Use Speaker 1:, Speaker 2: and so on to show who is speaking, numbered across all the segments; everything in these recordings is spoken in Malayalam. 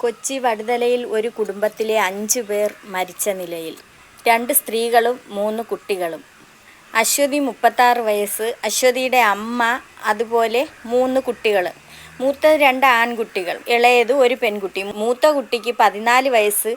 Speaker 1: കൊച്ചി വടുതലയിൽ ഒരു കുടുംബത്തിലെ 5 പേർ മരിച്ച നിലയിൽ. 2 സ്ത്രീകളും 3 കുട്ടികളും. അശ്വതി 36 വയസ്സ്, അശ്വതിയുടെ അമ്മ, അതുപോലെ 3 കുട്ടികൾ. മൂത്ത 2 ആൺകുട്ടികൾ, ഇളയത് ഒരു പെൺകുട്ടി. മൂത്ത കുട്ടിക്ക് 14 വയസ്സ്,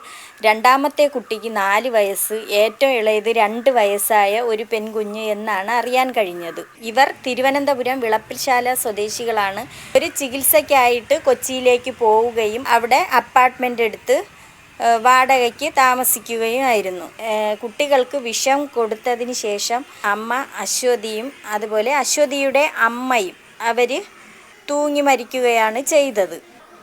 Speaker 1: രണ്ടാമത്തെ കുട്ടിക്ക് 4 വയസ്സ്, ഏറ്റവും ഇളയത് 2 വയസ്സായ ഒരു പെൺകുഞ്ഞ് എന്നാണ് അറിയാൻ കഴിഞ്ഞത്. ഇവർ തിരുവനന്തപുരം വിളപ്പിൽശാല സ്വദേശികളാണ്. ഒരു ചികിത്സയ്ക്കായിട്ട് കൊച്ചിയിലേക്ക് പോവുകയും അവിടെ അപ്പാർട്ട്മെൻ്റ് എടുത്ത് വാടകയ്ക്ക് താമസിക്കുകയുമായിരുന്നു. കുട്ടികൾക്ക് വിഷം കൊടുത്തതിന് ശേഷം അമ്മ അശ്വതിയും അതുപോലെ അശ്വതിയുടെ അമ്മയും അവർ തൂങ്ങി മരിക്കുകയാണ് ചെയ്തത്.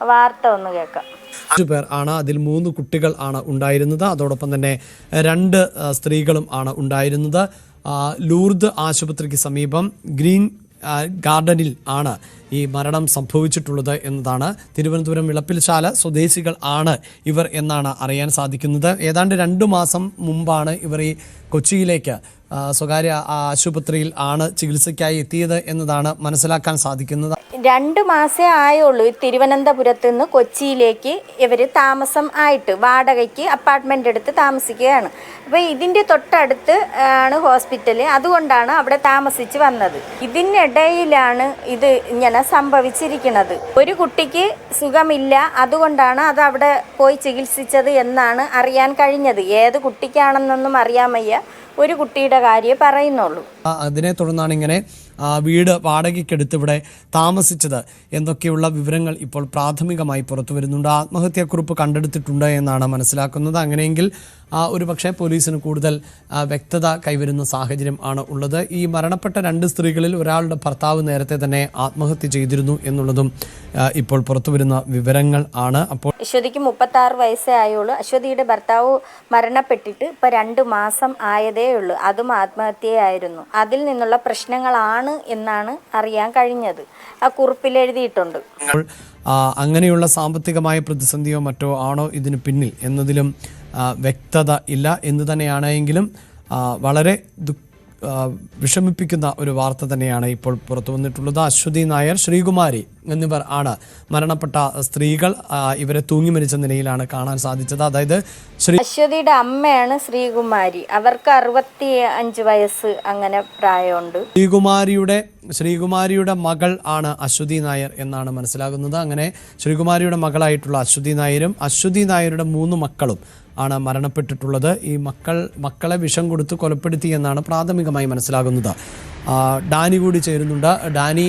Speaker 1: വാർത്ത ഒന്ന് കേൾക്കാം.
Speaker 2: 5 പേർ ആണ്, അതിൽ 3 കുട്ടികൾ ആണ് ഉണ്ടായിരുന്നത്. അതോടൊപ്പം തന്നെ 2 സ്ത്രീകളും ആണ് ഉണ്ടായിരുന്നത്. ലൂർദ് ആശുപത്രിക്ക് സമീപം ഗ്രീൻ ഗാർഡനിൽ ആണ് ഈ മരണം സംഭവിച്ചിട്ടുള്ളത് എന്നതാണ്. തിരുവനന്തപുരം വിളപ്പിൽശാല സ്വദേശികൾ ആണ് ഇവർ എന്നാണ് അറിയാൻ സാധിക്കുന്നത്. ഏതാണ്ട് 2 മാസം മുമ്പാണ് ഇവർ ഈ കൊച്ചിയിലേക്ക് സ്വകാര്യ ആശുപത്രിയിൽ ആണ് ചികിത്സയ്ക്കായി എത്തിയത് എന്നതാണ് മനസ്സിലാക്കാൻ സാധിക്കുന്നത്.
Speaker 1: 2 മാസേ ആയുള്ളൂ തിരുവനന്തപുരത്ത് നിന്ന് കൊച്ചിയിലേക്ക് ഇവർ താമസം ആയിട്ട്. വാടകയ്ക്ക് അപ്പാർട്ട്മെൻ്റ് എടുത്ത് താമസിക്കുകയാണ്. അപ്പോൾ ഇതിൻ്റെ തൊട്ടടുത്ത് ആണ് ഹോസ്പിറ്റൽ, അതുകൊണ്ടാണ് അവിടെ താമസിച്ച് വന്നത്. ഇതിനിടയിലാണ് ഇത് ഇങ്ങനെ സംഭവിച്ചിരിക്കുന്നത്. ഒരു കുട്ടിക്ക് സുഖമില്ല, അതുകൊണ്ടാണ് അത് അവിടെ പോയി ചികിത്സിച്ചത് എന്നാണ് അറിയാൻ കഴിഞ്ഞത്. ഏത് കുട്ടിക്കാണെന്നൊന്നും അറിയാൻ വയ്യ, ഒരു കുട്ടിയുടെ കാര്യം പറയുന്നുള്ളൂ.
Speaker 2: അതിനെ തുടർന്നാണ് ഇങ്ങനെ വീട് വാടകയ്ക്കെടുത്ത് ഇവിടെ താമസിച്ചത് എന്നൊക്കെയുള്ള വിവരങ്ങൾ ഇപ്പോൾ പ്രാഥമികമായി പുറത്തു വരുന്നുണ്ട്. ആത്മഹത്യാക്കുറിപ്പ് കണ്ടെടുത്തിട്ടുണ്ട് എന്നാണ് മനസ്സിലാക്കുന്നത്. അങ്ങനെയെങ്കിൽ ഒരു പക്ഷേ പോലീസിന് കൂടുതൽ വ്യക്തത കൈവരുന്ന സാഹചര്യം ആണ് ഉള്ളത്. ഈ മരണപ്പെട്ട 2 സ്ത്രീകളിൽ ഒരാളുടെ ഭർത്താവ് നേരത്തെ തന്നെ ആത്മഹത്യ ചെയ്തിരുന്നു എന്നുള്ളതും ഇപ്പോൾ പുറത്തു വരുന്ന വിവരങ്ങൾ ആണ്. അപ്പോൾ
Speaker 1: അശ്വതിക്ക് 36 വയസ്സേ ആയുള്ളൂ. അശ്വതിയുടെ ഭർത്താവ് മരണപ്പെട്ടിട്ട് ഇപ്പോൾ 2 മാസം ആയതേ ഉള്ളൂ. അതും ആത്മഹത്യയായിരുന്നു. അതിൽ നിന്നുള്ള പ്രശ്നങ്ങളാണ് എന്നാണ് അറിയാൻ കഴിഞ്ഞത്. ആ കുറിപ്പിൽ എഴുതിയിട്ടുണ്ട്.
Speaker 2: അങ്ങനെയുള്ള സാമ്പത്തികമായ പ്രതിസന്ധിയോ മറ്റോ ആണോ ഇതിന് പിന്നിൽ എന്നതിലും വ്യക്തത ഇല്ല എന്ന് തന്നെയാണെങ്കിലും വളരെ വിഷമിപ്പിക്കുന്ന ഒരു വാർത്ത തന്നെയാണ് ഇപ്പോൾ പുറത്തു വന്നിട്ടുള്ളത്. അശ്വതി നായർ, ശ്രീകുമാരി എന്നിവർ ആണ് മരണപ്പെട്ട സ്ത്രീകൾ. ഇവരെ തൂങ്ങി മരിച്ച നിലയിലാണ് കാണാൻ സാധിച്ചത്. അതായത്
Speaker 1: അശ്വതിയുടെ അമ്മയാണ് ശ്രീകുമാരി. അവർക്ക് 65 വയസ്സ് അങ്ങനെ പ്രായമുണ്ട്.
Speaker 2: ശ്രീകുമാരിയുടെ മകൾ ആണ് അശ്വതി നായർ എന്നാണ് മനസ്സിലാകുന്നത്. അങ്ങനെ ശ്രീകുമാരിയുടെ മകളായിട്ടുള്ള അശ്വതി നായരും അശ്വതി നായരുടെ 3 മക്കളും ആണ് മരണപ്പെട്ടിട്ടുള്ളത്. ഈ മക്കളെ വിഷം കൊടുത്ത് കൊലപ്പെടുത്തി എന്നാണ് പ്രാഥമികമായി മനസ്സിലാകുന്നത്. ഡാനി കൂടി ചേരുന്നുണ്ട്. ഡാനി,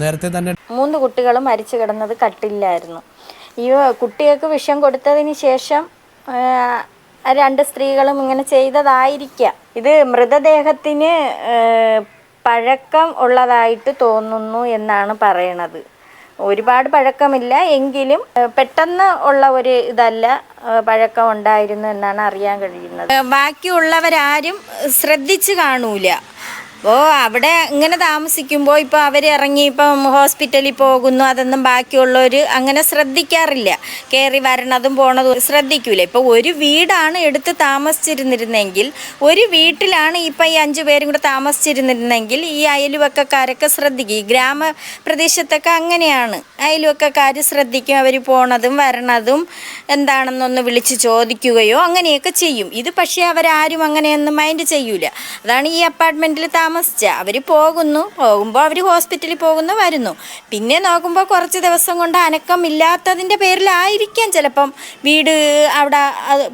Speaker 2: നേരത്തെ തന്നെ 3
Speaker 1: കുട്ടികളും മരിച്ചു കിടന്നത് കട്ടില്ലായിരുന്നു. ഈ കുട്ടികൾക്ക് വിഷം കൊടുത്തതിന് ശേഷം 2 സ്ത്രീകളും ഇങ്ങനെ ചെയ്തതായിരിക്കാം. ഇത് മൃതദേഹത്തിന് പഴക്കം ഉള്ളതായിട്ട് തോന്നുന്നു എന്നാണ് പറയണത്. ഒരുപാട് പഴക്കമില്ല, എങ്കിലും പെട്ടെന്ന് ഉള്ള ഒരു ഇതല്ല, പഴക്കം ഉണ്ടായിരുന്നു എന്നാണ് അറിയാൻ കഴിയുന്നത്. ബാക്കിയുള്ളവരാരും ശ്രദ്ധിച്ച് കാണൂല. അപ്പോൾ അവിടെ ഇങ്ങനെ താമസിക്കുമ്പോൾ ഇപ്പോൾ അവർ ഇറങ്ങി ഇപ്പം ഹോസ്പിറ്റലിൽ പോകുന്നു, അതൊന്നും ബാക്കിയുള്ളവർ അങ്ങനെ ശ്രദ്ധിക്കാറില്ല. കയറി വരണതും പോണതും ശ്രദ്ധിക്കൂല. ഇപ്പോൾ ഒരു വീടാണ് എടുത്ത് താമസിച്ചിരുന്നിരുന്നെങ്കിൽ, ഒരു വീട്ടിലാണ് ഇപ്പം ഈ 5 പേരും കൂടെ താമസിച്ചിരുന്നിരുന്നെങ്കിൽ ഈ അയൽവക്കക്കാരൊക്കെ ശ്രദ്ധിക്കും. ഈ ഗ്രാമപ്രദേശത്തൊക്കെ അങ്ങനെയാണ്, അയൽവക്കക്കാർ ശ്രദ്ധിക്കും. അവർ പോണതും വരണതും എന്താണെന്നൊന്ന് വിളിച്ച് ചോദിക്കുകയോ അങ്ങനെയൊക്കെ ചെയ്യും. ഇത് പക്ഷേ അവരാരും അങ്ങനെയൊന്നും മൈൻഡ് ചെയ്യൂല. അതാണ് ഈ അപ്പാർട്ട്മെൻറ്റിൽ അവർ പോകുമ്പോൾ അവർ ഹോസ്പിറ്റലിൽ പോകുന്നു, വരുന്നു. പിന്നെ നോക്കുമ്പോൾ കുറച്ച് ദിവസം കൊണ്ട് അനക്കമില്ലാത്തതിൻ്റെ പേരിലായിരിക്കാം ചിലപ്പം വീട് അവിടെ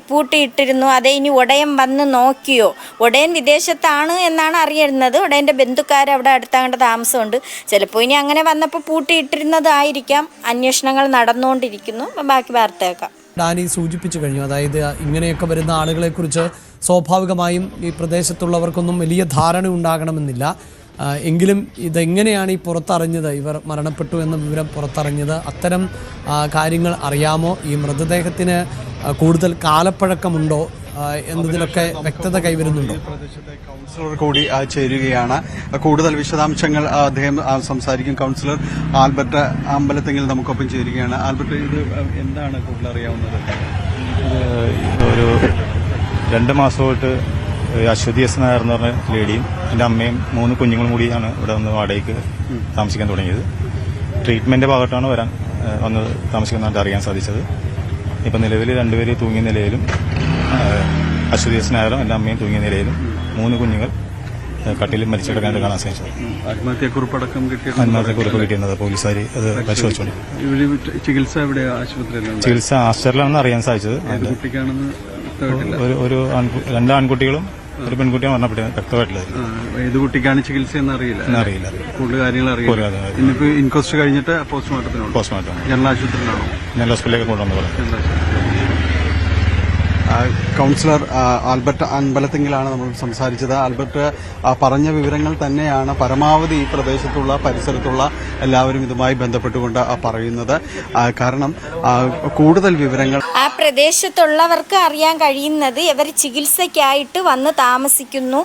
Speaker 1: പൂട്ടിയിട്ടിരുന്നു. അതേ ഇനി ഉടയൻ വന്ന് നോക്കിയോ? ഉടയൻ വിദേശത്താണ് എന്നാണ് അറിയുന്നത്. ഉടയൻ്റെ ബന്ധുക്കാർ അവിടെ അടുത്താണ്ട് താമസമുണ്ട്. ചിലപ്പോൾ ഇനി അങ്ങനെ വന്നപ്പോൾ പൂട്ടിയിട്ടിരുന്നതായിരിക്കാം. അന്വേഷണങ്ങൾ നടന്നുകൊണ്ടിരിക്കുന്നു. ബാക്കി വാർത്തയൊക്കെ
Speaker 2: ഡാനി സൂചിപ്പിച്ചു കഴിഞ്ഞു. അതായത് ഇങ്ങനെയൊക്കെ വരുന്ന ആളുകളെക്കുറിച്ച് സ്വാഭാവികമായും ഈ പ്രദേശത്തുള്ളവർക്കൊന്നും വലിയ ധാരണ ഉണ്ടാകണമെന്നില്ല. എങ്കിലും ഇതെങ്ങനെയാണ് ഈ പുറത്തറിഞ്ഞത്, ഇവർ മരണപ്പെട്ടു എന്ന വിവരം പുറത്തറിഞ്ഞത്? അത്തരം കാര്യങ്ങൾ അറിയാമോ? ഈ മൃതദേഹത്തിന് കൂടുതൽ കാലപ്പഴക്കമുണ്ടോ എന്നതിലൊക്കെ വ്യക്തത കൈവരുന്നുണ്ടോ?
Speaker 3: പ്രദേശത്തെ കൗൺസിലർ കൂടി ചേരുകയാണ്. കൂടുതൽ വിശദാംശങ്ങൾ അദ്ദേഹം സംസാരിക്കും. കൗൺസിലർ ആൽബർട്ട് അമ്പലത്തെങ്കിൽ നമുക്കൊപ്പം ചേരുകയാണ്. ആൽബർട്ട്, ഇത് എന്താണ് കൂടുതൽ അറിയാവുന്നത്?
Speaker 4: ഒരു 2 മാസമായിട്ട് അശ്വതി എസ് നായർ എന്ന് പറഞ്ഞ ലേഡിയും എൻ്റെ അമ്മയും 3 കുഞ്ഞുങ്ങളും കൂടിയാണ് ഇവിടെ വന്ന് വാടകയ്ക്ക് താമസിക്കാൻ തുടങ്ങിയത്. ട്രീറ്റ്മെന്റ് ഭാഗത്താണ് വരാൻ വന്ന് താമസിക്കുന്നതായിട്ട് അറിയാൻ സാധിച്ചത്. ഇപ്പം നിലവിൽ 2 പേര് തൂങ്ങിയ നിലയിലും അശ്വതി എസ് നായരും എൻ്റെ അമ്മയും തൂങ്ങിയ നിലയിലും 3 കുഞ്ഞുങ്ങൾ കട്ടിലും മരിച്ചു കിടക്കാനായിട്ട് കാണാൻ സാധിച്ചത്.
Speaker 3: ആത്മഹത്യാക്കുറിപ്പടക്കം
Speaker 4: ആത്മഹത്യാക്കുറിപ്പ് കിട്ടിയിരുന്നത് പോലീസുകാർ അത് പരിശോധിച്ചുകൊണ്ടിരിക്കും.
Speaker 3: ചികിത്സ എവിടെ ആശുപത്രിയിലാണ്?
Speaker 4: ചികിത്സ ആസ്റ്ററിലാണെന്ന് അറിയാൻ സാധിച്ചത്.
Speaker 3: കുട്ടിക്കാണെന്ന്
Speaker 4: ഒരു 2 ആൺകുട്ടികളും ഒരു പെൺകുട്ടിയും മരണപ്പെട്ടത് വ്യക്തമായിട്ടുള്ളത്.
Speaker 3: ഏത് കുട്ടിക്കാണ് ചികിത്സ എന്നറിയില്ല. കൂടുതൽ കാര്യങ്ങൾ അറിയില്ല. ഇന്നിപ്പോ ഇൻക്വസ്റ്റ് കഴിഞ്ഞിട്ട് പോസ്റ്റ്മോർട്ടം ജനറൽ ആശുപത്രിയിലാണോ?
Speaker 4: ജനറൽ ഹോസ്പിറ്റലിലേക്ക് കൊണ്ടുവന്നത്.
Speaker 3: കൗൺസിലർ ആൽബർട്ട് അമ്പലത്തിങ്കിലാണ് നമ്മൾ സംസാരിച്ചത്. ആൽബർട്ട് പറഞ്ഞ വിവരങ്ങൾ തന്നെയാണ് പരമാവധി ഈ പ്രദേശത്തുള്ള പരിസരത്തുള്ള എല്ലാവരും ഇതുമായി ബന്ധപ്പെട്ടുകൊണ്ട് പറയുന്നത്. കാരണം കൂടുതൽ വിവരങ്ങൾ
Speaker 1: ആ പ്രദേശത്തുള്ളവർക്ക് അറിയാൻ കഴിയുന്നത് ഇവർ ചികിത്സയ്ക്കായിട്ട് വന്ന് താമസിക്കുന്നു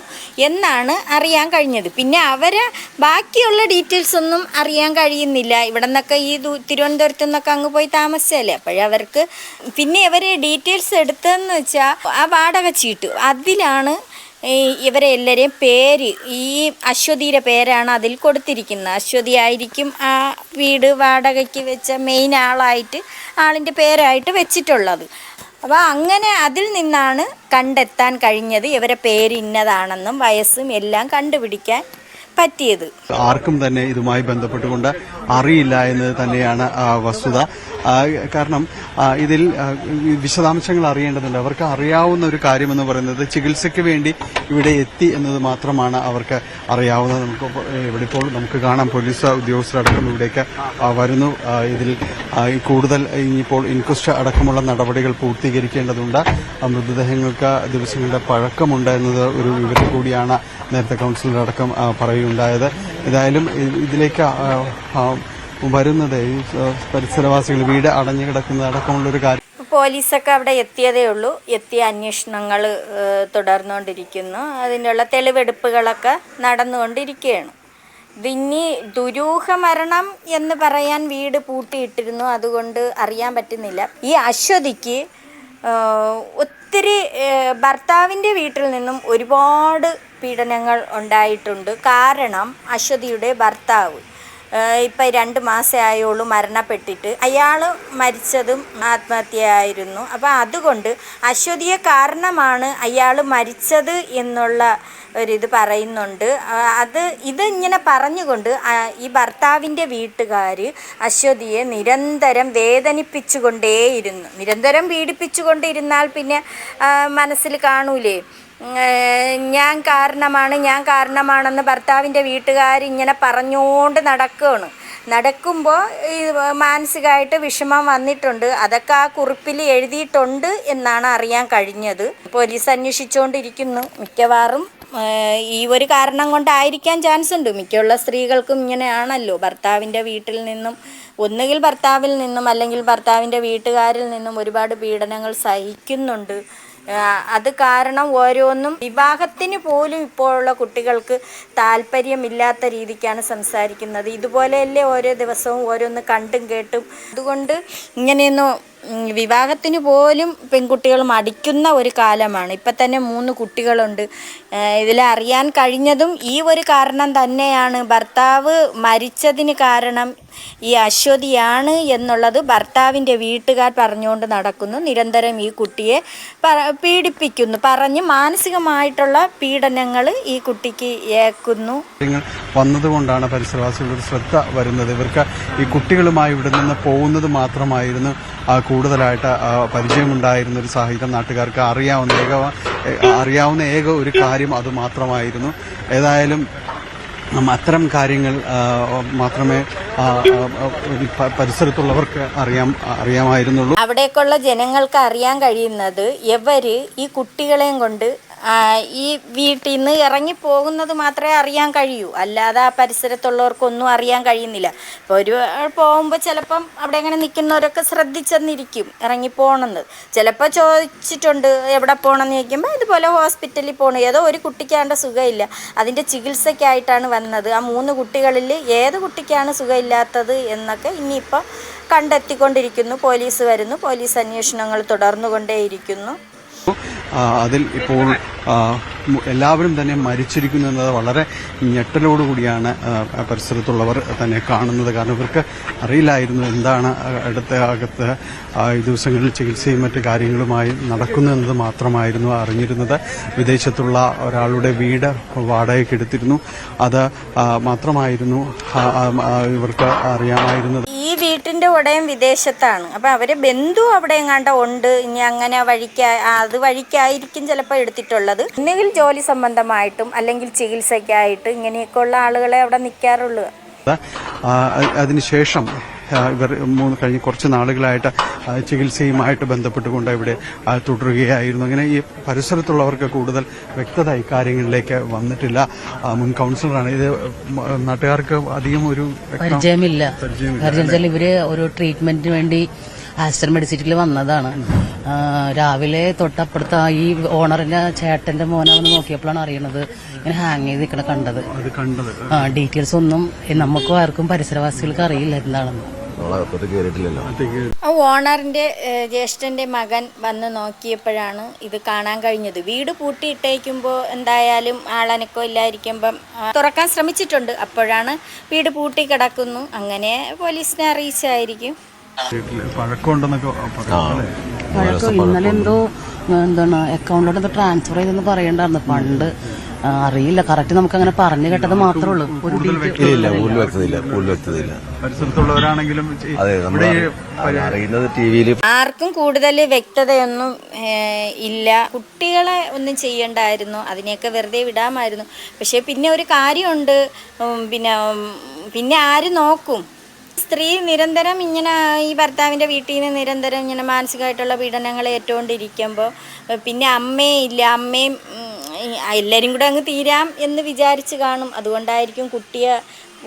Speaker 1: എന്നാണ് അറിയാൻ കഴിഞ്ഞത്. പിന്നെ അവരെ ബാക്കിയുള്ള ഡീറ്റെയിൽസ് ഒന്നും അറിയാൻ കഴിയുന്നില്ല. ഇവിടെ നിന്നൊക്കെ ഈ തിരുവനന്തപുരത്തു നിന്നൊക്കെ അങ്ങ് പോയി താമസിച്ചല്ലേ. അപ്പോഴവർക്ക് പിന്നെ ഇവർ ഡീറ്റെയിൽസ് എടുത്തതെന്ന് വെച്ചാൽ ആ വാടക ചീട്ട് അതിലാണ് ഇവരെ എല്ലാവരെയും പേര് ഈ അശ്വതിയുടെ പേരാണ് അതിൽ കൊടുത്തിരിക്കുന്നത്. അശ്വതി ആയിരിക്കും ആ വീട് വാടകയ്ക്ക് വെച്ച മെയിൻ ആളായിട്ട് ആളിൻ്റെ പേരായിട്ട് വെച്ചിട്ടുള്ളത്. അപ്പോൾ അങ്ങനെ അതിൽ നിന്നാണ് കണ്ടെത്താൻ കഴിഞ്ഞത് ഇവരെ പേര് ഇന്നതാണെന്നും വയസ്സും എല്ലാം കണ്ടുപിടിക്കാൻ പറ്റിയത്.
Speaker 3: ആർക്കും തന്നെ ഇതുമായി ബന്ധപ്പെട്ടുകൊണ്ട് അറിയില്ല എന്നത് തന്നെയാണ് വസ്തുത. കാരണം ഇതിൽ വിശദാംശങ്ങൾ അറിയേണ്ടതുണ്ട്. അവർക്ക് അറിയാവുന്ന ഒരു കാര്യമെന്ന് പറയുന്നത് ചികിത്സയ്ക്ക് വേണ്ടി ഇവിടെ എത്തി എന്നത് മാത്രമാണ് അവർക്ക് അറിയാവുന്നത്. ഇവിടെ ഇപ്പോൾ നമുക്ക് കാണാം പോലീസ് ഉദ്യോഗസ്ഥരടക്കം ഇവിടേക്ക് വരുന്നു. ഇതിൽ കൂടുതൽ ഇനിയിപ്പോൾ ഇൻക്വസ്റ്റ് അടക്കമുള്ള നടപടികൾ പൂർത്തീകരിക്കേണ്ടതുണ്ട്. മൃതദേഹങ്ങൾക്ക് ദിവസങ്ങളുടെ പഴക്കമുണ്ട് എന്നത് ഒരു വിവരം കൂടിയാണ് നേരത്തെ കൗൺസിലർ അടക്കം പറയുകയുണ്ടായത്. ഏതായാലും ഇതിലേക്ക് വരുന്നത് ഈ പരിസരവാസികൾ വീട് അടഞ്ഞു കിടക്കുന്നത് അടക്കമുള്ളൊരു കാര്യം.
Speaker 1: പോലീസൊക്കെ അവിടെ എത്തിയതേ ഉള്ളൂ. എത്തിയ അന്വേഷണങ്ങൾ തുടർന്നുകൊണ്ടിരിക്കുന്നു. അതിനുള്ള തെളിവെടുപ്പുകളൊക്കെ നടന്നുകൊണ്ടിരിക്കുകയാണ്. ഇതിനി ദുരൂഹ മരണം എന്ന് പറയാൻ വീട് പൂട്ടിയിട്ടിരുന്നു, അതുകൊണ്ട് അറിയാൻ പറ്റുന്നില്ല. ഈ അശ്വതിക്ക് ഒത്തിരി ഭർത്താവിൻ്റെ വീട്ടിൽ നിന്നും ഒരുപാട് പീഡനങ്ങൾ ഉണ്ടായിട്ടുണ്ട്. കാരണം അശ്വതിയുടെ ഭർത്താവ് ഇപ്പം 2 മാസമേ ആയുള്ളൂ മരണപ്പെട്ടിട്ട്. അയാൾ മരിച്ചതും ആത്മഹത്യയായിരുന്നു. അപ്പോൾ അതുകൊണ്ട് അശ്വതിയെ കാരണമാണ് അയാൾ മരിച്ചത് എന്നുള്ള ഒരിത് പറയുന്നുണ്ട്. ഇതിങ്ങനെ പറഞ്ഞുകൊണ്ട് ഈ ഭർത്താവിൻ്റെ വീട്ടുകാർ അശ്വതിയെ നിരന്തരം വേദനിപ്പിച്ചുകൊണ്ടേയിരുന്നു. നിരന്തരം പീഡിപ്പിച്ചുകൊണ്ടിരുന്നാൽ പിന്നെ മനസ്സിൽ കാണൂലേ ഞാൻ കാരണമാണെന്ന് ഭർത്താവിൻ്റെ വീട്ടുകാർ ഇങ്ങനെ പറഞ്ഞുകൊണ്ട് നടക്കുമ്പോൾ ഈ മാനസികമായിട്ട് വിഷമം വന്നിട്ടുണ്ട്. അതൊക്കെ ആ കുറിപ്പിൽ എഴുതിയിട്ടുണ്ട് എന്നാണ് അറിയാൻ കഴിഞ്ഞത്. പോലീസ് അന്വേഷിച്ചുകൊണ്ടിരിക്കുന്നു. മിക്കവാറും ഈ ഒരു കാരണം കൊണ്ടായിരിക്കാൻ ചാൻസ് ഉണ്ട്. മിക്കുള്ള സ്ത്രീകൾക്കും ഇങ്ങനെയാണല്ലോ, ഭർത്താവിൻ്റെ വീട്ടിൽ നിന്നും ഒന്നുകിൽ ഭർത്താവിൽ നിന്നും അല്ലെങ്കിൽ ഭർത്താവിൻ്റെ വീട്ടുകാരിൽ നിന്നും ഒരുപാട് പീഡനങ്ങൾ സഹിക്കുന്നുണ്ട്. അത് കാരണം ഓരോന്നും വിവാഹത്തിന് പോലും ഇപ്പോഴുള്ള കുട്ടികൾക്ക് താല്പര്യമില്ലാത്ത രീതിക്കാണ് സംസാരിക്കുന്നത്. ഇതുപോലെയല്ലേ ഓരോ ദിവസവും ഓരോന്ന് കണ്ടും കേട്ടും. അതുകൊണ്ട് ഇങ്ങനെയൊന്നും വിവാഹത്തിന് പോലും പെൺകുട്ടികൾ മടിക്കുന്ന ഒരു കാലമാണ്. ഇപ്പം തന്നെ 3 കുട്ടികളുണ്ട്. ഇതിലറിയാൻ കഴിഞ്ഞതും ഈ ഒരു കാരണം തന്നെയാണ്. ഭർത്താവ് മരിച്ചതിന് കാരണം ഈ അശ്വതിയാണ് എന്നുള്ളത് ഭർത്താവിൻ്റെ വീട്ടുകാർ പറഞ്ഞുകൊണ്ട് നടക്കുന്നു. നിരന്തരം ഈ കുട്ടിയെ പീഡിപ്പിക്കുന്നു, പറഞ്ഞ് മാനസികമായിട്ടുള്ള പീഡനങ്ങൾ ഈ കുട്ടിക്ക് ഏൽക്കുന്നു.
Speaker 3: വന്നതുകൊണ്ടാണ് പരിസരവാസികളുടെ ശ്രദ്ധ വരുന്നത്. ഇവർക്ക് ഈ കുട്ടികളുമായി ഇവിടെ നിന്ന് പോകുന്നത് മാത്രമായിരുന്നു കൂടുതലായിട്ട് പരിചയമുണ്ടായിരുന്ന ഒരു സാഹചര്യം. നാട്ടുകാർക്ക് അറിയാവുന്ന ഏക ഒരു കാര്യം അത് മാത്രമായിരുന്നു. ഏതായാലും അത്തരം കാര്യങ്ങൾ മാത്രമേ പരിസരത്തുള്ളവർക്ക് അറിയാമായിരുന്നുള്ളൂ.
Speaker 1: അവിടേക്കുള്ള ജനങ്ങൾക്ക് അറിയാൻ കഴിയുന്നത് ഇവർ ഈ കുട്ടികളെയും കൊണ്ട് ഈ വീട്ടിൽ നിന്ന് ഇറങ്ങിപ്പോകുന്നത് മാത്രമേ അറിയാൻ കഴിയൂ. അല്ലാതെ ആ പരിസരത്തുള്ളവർക്കൊന്നും അറിയാൻ കഴിയുന്നില്ല. ഇപ്പോൾ പോകുമ്പോൾ ചിലപ്പം അവിടെ അങ്ങനെ നിൽക്കുന്നവരൊക്കെ ശ്രദ്ധിച്ചെന്നിരിക്കും ഇറങ്ങിപ്പോകണമെന്ന്. ചിലപ്പോൾ ചോദിച്ചിട്ടുണ്ട് എവിടെ പോകണമെന്ന് ചോദിക്കുമ്പോൾ ഇതുപോലെ ഹോസ്പിറ്റലിൽ പോകണം. ഏതോ ഒരു കുട്ടിക്കാണ്ട് സുഖമില്ല, അതിൻ്റെ ചികിത്സയ്ക്കായിട്ടാണ് വന്നത്. ആ 3 കുട്ടികളിൽ ഏത് കുട്ടിക്കാണ് സുഖമില്ലാത്തത് എന്നൊക്കെ ഇനിയിപ്പോൾ കണ്ടെത്തിക്കൊണ്ടിരിക്കുന്നു. പോലീസ് വരുന്നു, പോലീസ് അന്വേഷണങ്ങൾ തുടർന്നുകൊണ്ടേയിരിക്കുന്നു.
Speaker 3: അതിൽ ഇപ്പോൾ എല്ലാവരും തന്നെ മരിച്ചിരിക്കുന്നു എന്നത് വളരെ ഞെട്ടലോടുകൂടിയാണ് പരിസരത്തുള്ളവർ തന്നെ കാണുന്നത്. കാരണം ഇവർക്ക് അറിയില്ലായിരുന്നു എന്താണ് അകത്ത് ഈ ദിവസങ്ങളിൽ ചികിത്സയും മറ്റു കാര്യങ്ങളുമായി നടക്കുന്നതെന്നത് മാത്രമായിരുന്നു അറിഞ്ഞിരുന്നത്. വിദേശത്തുള്ള ഒരാളുടെ വീട് വാടകയ്ക്ക് എടുത്തിരുന്നു, അത് മാത്രമായിരുന്നു ഇവർക്ക് അറിയാമായിരുന്നത്.
Speaker 1: ഈ വീട്ടിന്റെ ഉടയം വിദേശത്താണ്. അപ്പം അവരെ ബന്ധു അവിടെ എങ്ങാണ്ട ഉണ്ട്. ഇനി അങ്ങനെ അത് വഴിക്കായിരിക്കും ചിലപ്പോൾ എടുത്തിട്ടുള്ളത്. ഒന്നുകിൽ ജോലി സംബന്ധമായിട്ടും അല്ലെങ്കിൽ ചികിത്സയ്ക്കായിട്ട് ഇങ്ങനെയൊക്കെ ഉള്ള ആളുകളെ അവിടെ നിൽക്കാറുള്ളൂ.
Speaker 3: അതിനുശേഷം ഇവർ കഴിഞ്ഞ കുറച്ച് നാളുകളായിട്ട് ചികിത്സയുമായിട്ട് ബന്ധപ്പെട്ടുകൊണ്ട് ഇവിടെ തുടരുകയായിരുന്നു. അങ്ങനെ ഈ പരിസരത്തുള്ളവർക്ക് കൂടുതൽ വ്യക്തത ഇക്കാര്യങ്ങളിലേക്ക് വന്നിട്ടില്ല. മുൻ കൗൺസിലറാണ് ഇത്. നാട്ടുകാർക്ക് അധികം ഒരു
Speaker 5: പരിചയമില്ല. ഇവര് ഒരു ട്രീറ്റ്മെന്റിന് വേണ്ടി ആസ്റ്റർ മെഡിസിറ്റിയിൽ വന്നതാണ്. രാവിലെ തൊട്ടപ്പുറത്ത് ഈ ഓണറിന്റെ ചേട്ടന്റെ മോനാണെന്ന് നോക്കിയപ്പോഴാണ് അറിയണത് ഇങ്ങനെ ഹാങ് ചെയ്ത് നിൽക്കണ കണ്ടത്. ഡീറ്റെയിൽസ് ഒന്നും നമുക്കും ആർക്കും പരിസരവാസികൾക്ക് അറിയില്ല എന്താണെന്ന്.
Speaker 1: ഓണറിന്റെ ജ്യേഷ്ഠന്റെ മകൻ വന്ന് നോക്കിയപ്പോഴാണ് ഇത് കാണാൻ കഴിഞ്ഞത്. വീട് പൂട്ടിയിട്ടേക്കുമ്പോൾ എന്തായാലും ആളനക്കോ ഇല്ലായിരിക്കുമ്പം തുറക്കാൻ ശ്രമിച്ചിട്ടുണ്ട്. അപ്പോഴാണ് വീട് പൂട്ടി കിടക്കുന്നു. അങ്ങനെ പോലീസിനെ അറിയിച്ചായിരിക്കും.
Speaker 5: പഴക്കം ഇന്നലെ എന്താണ് അക്കൗണ്ടിലോട്ട് എന്തോ ട്രാൻസ്ഫർ ചെയ്തെന്ന് പറയണ്ടായിരുന്നു. ഫണ്ട് അറിയില്ല, കറക്റ്റ് നമുക്ക് അങ്ങനെ പറഞ്ഞു കേട്ടത് മാത്രമേ ഉള്ളൂ.
Speaker 3: പരിസരത്തുള്ളവരാണെങ്കിലും
Speaker 1: ആർക്കും കൂടുതൽ വ്യക്തതയൊന്നും ഇല്ല. കുട്ടികളെ ഒന്നും ചെയ്യണ്ടായിരുന്നു, അതിനെയൊക്കെ വെറുതെ വിടാമായിരുന്നു. പക്ഷെ പിന്നെ ഒരു കാര്യമുണ്ട്, പിന്നെ ആര് നോക്കും? സ്ത്രീ നിരന്തരം ഇങ്ങനെ ഈ ഭർത്താവിൻ്റെ വീട്ടിൽ നിന്ന് നിരന്തരം ഇങ്ങനെ മാനസികമായിട്ടുള്ള പീഡനങ്ങൾ ഏറ്റുകൊണ്ടിരിക്കുമ്പോൾ പിന്നെ അമ്മയില്ല, അമ്മയും എല്ലാവരും കൂടെ അങ്ങ് തീരാം എന്ന് വിചാരിച്ച് കാണും. അതുകൊണ്ടായിരിക്കും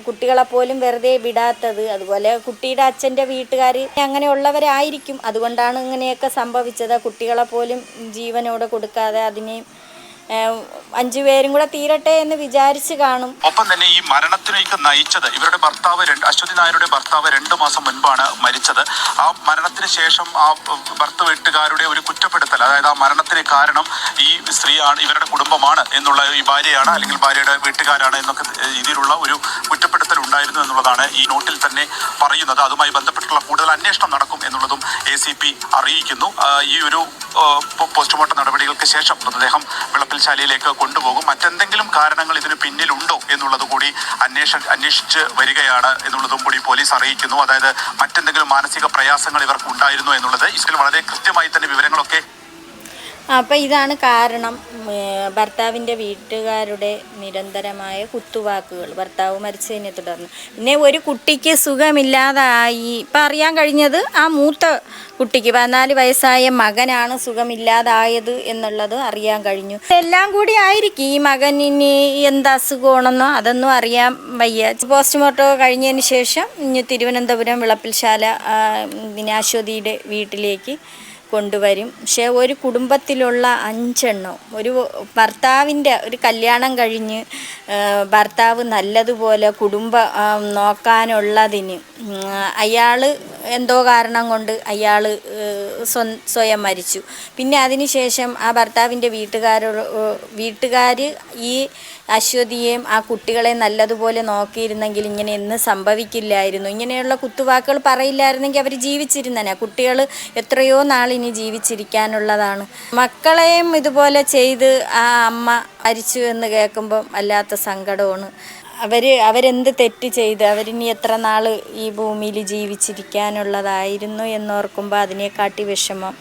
Speaker 1: കുട്ടികളെപ്പോലും വെറുതെ വിടാത്തത്. അതുപോലെ കുട്ടിയുടെ അച്ഛൻ്റെ വീട്ടുകാർ അങ്ങനെയുള്ളവരായിരിക്കും. അതുകൊണ്ടാണ് ഇങ്ങനെയൊക്കെ സംഭവിച്ചത്. കുട്ടികളെപ്പോലും ജീവനോടെ കൊടുക്കാതെ അതിനെയും 5 പേരും കൂടെ തീരട്ടെ എന്ന് വിചാരിച്ച് കാണും.
Speaker 6: ഒപ്പം തന്നെ ഈ മരണത്തിലേക്ക് നയിച്ചത് ഇവരുടെ ഭർത്താവ് അശ്വതി നായരുടെ ഭർത്താവ് 2 മാസം മുൻപാണ് മരിച്ചത്. ആ മരണത്തിന് ശേഷം ആ വീട്ടുകാരുടെ ഒരു കുറ്റപ്പെടുത്തൽ, അതായത് ആ മരണത്തിന് കാരണം ഈ സ്ത്രീയാണ്, ഇവരുടെ കുടുംബമാണ് എന്നുള്ള, ഈ ഭാര്യയാണ് അല്ലെങ്കിൽ ഭാര്യയുടെ വീട്ടുകാരാണ് എന്നൊക്കെ രീതിയിലുള്ള ഒരു കുറ്റപ്പെടുത്തൽ ഉണ്ടായിരുന്നു എന്നുള്ളതാണ് ഈ നോട്ടിൽ തന്നെ പറയുന്നത്. അതുമായി ബന്ധപ്പെട്ടുള്ള കൂടുതൽ അന്വേഷണം നടക്കും എന്നുള്ളതും ACP അറിയിക്കുന്നു. ഈ ഒരു പോസ്റ്റ്മോർട്ടം നടപടികൾക്ക് ശേഷം മൃതദേഹം വിളപ്പിൽശാലയിലേക്ക് കൊണ്ടുപോകും. മറ്റെന്തെങ്കിലും കാരണങ്ങൾ ഇതിന് പിന്നിലുണ്ടോ എന്നുള്ളത് കൂടി അന്വേഷിച്ച് വരികയാണ് എന്നുള്ളതും കൂടി പോലീസ് അറിയിക്കുന്നു. അതായത് മറ്റെന്തെങ്കിലും മാനസിക പ്രയാസങ്ങൾ ഇവർക്ക് ഉണ്ടായിരുന്നു എന്നുള്ളത് ഇതിൽ വളരെ കൃത്യമായി തന്നെ വിവരങ്ങളൊക്കെ.
Speaker 1: അപ്പം ഇതാണ് കാരണം. ഭർത്താവിൻ്റെ വീട്ടുകാരുടെ നിരന്തരമായ കുത്തുവാക്കുകൾ, ഭർത്താവ് മരിച്ചതിനെ തുടർന്ന്. പിന്നെ ഒരു കുട്ടിക്ക് സുഖമില്ലാതായി. ഇപ്പം അറിയാൻ കഴിഞ്ഞത് ആ മൂത്ത കുട്ടിക്ക് 14 വയസ്സായ മകനാണ് സുഖമില്ലാതായത് എന്നുള്ളത് അറിയാൻ കഴിഞ്ഞു. എല്ലാം കൂടി ആയിരിക്കും. ഈ മകനിന് എന്ത് അസുഖമാണെന്നോ അതൊന്നും അറിയാൻ വയ്യ. പോസ്റ്റ്മോർട്ടം കഴിഞ്ഞതിന് ശേഷം ഇനി തിരുവനന്തപുരം വിളപ്പിൽശാല അശ്വതിയുടെ വീട്ടിലേക്ക് കൊണ്ടുവരും. പക്ഷേ ഒരു കുടുംബത്തിലുള്ള 5 എണ്ണം, ഒരു ഭർത്താവിൻ്റെ ഒരു കല്യാണം കഴിഞ്ഞ് ഭർത്താവ് നല്ലതുപോലെ നോക്കാനുള്ളതിന് അയാൾ എന്തോ കാരണം കൊണ്ട് അയാൾ സ്വയം മരിച്ചു. പിന്നെ അതിനുശേഷം ആ ഭർത്താവിൻ്റെ വീട്ടുകാർ ഈ അശ്വതിയെയും ആ കുട്ടികളെ നല്ലതുപോലെ നോക്കിയിരുന്നെങ്കിൽ ഇങ്ങനെ ഒന്നും സംഭവിക്കില്ലായിരുന്നു. ഇങ്ങനെയുള്ള കുത്തുവാക്കുകൾ പറയില്ലായിരുന്നെങ്കിൽ അവർ ജീവിച്ചിരുന്നേനെ. കുട്ടികൾ എത്രയോ നാളിനി ജീവിച്ചിരിക്കാനുള്ളതാണ്. മക്കളെയും ഇതുപോലെ ചെയ്ത് ആ അമ്മ മരിച്ചു എന്ന് കേൾക്കുമ്പം വല്ലാത്ത സങ്കടമാണ്. അവരെന്ത് തെറ്റ് ചെയ്ത് അവരിനി എത്ര നാൾ ഈ ഭൂമിയിൽ ജീവിച്ചിരിക്കാനുള്ളതായിരുന്നു എന്നോർക്കുമ്പോൾ അതിനെക്കാട്ടി വിഷമം.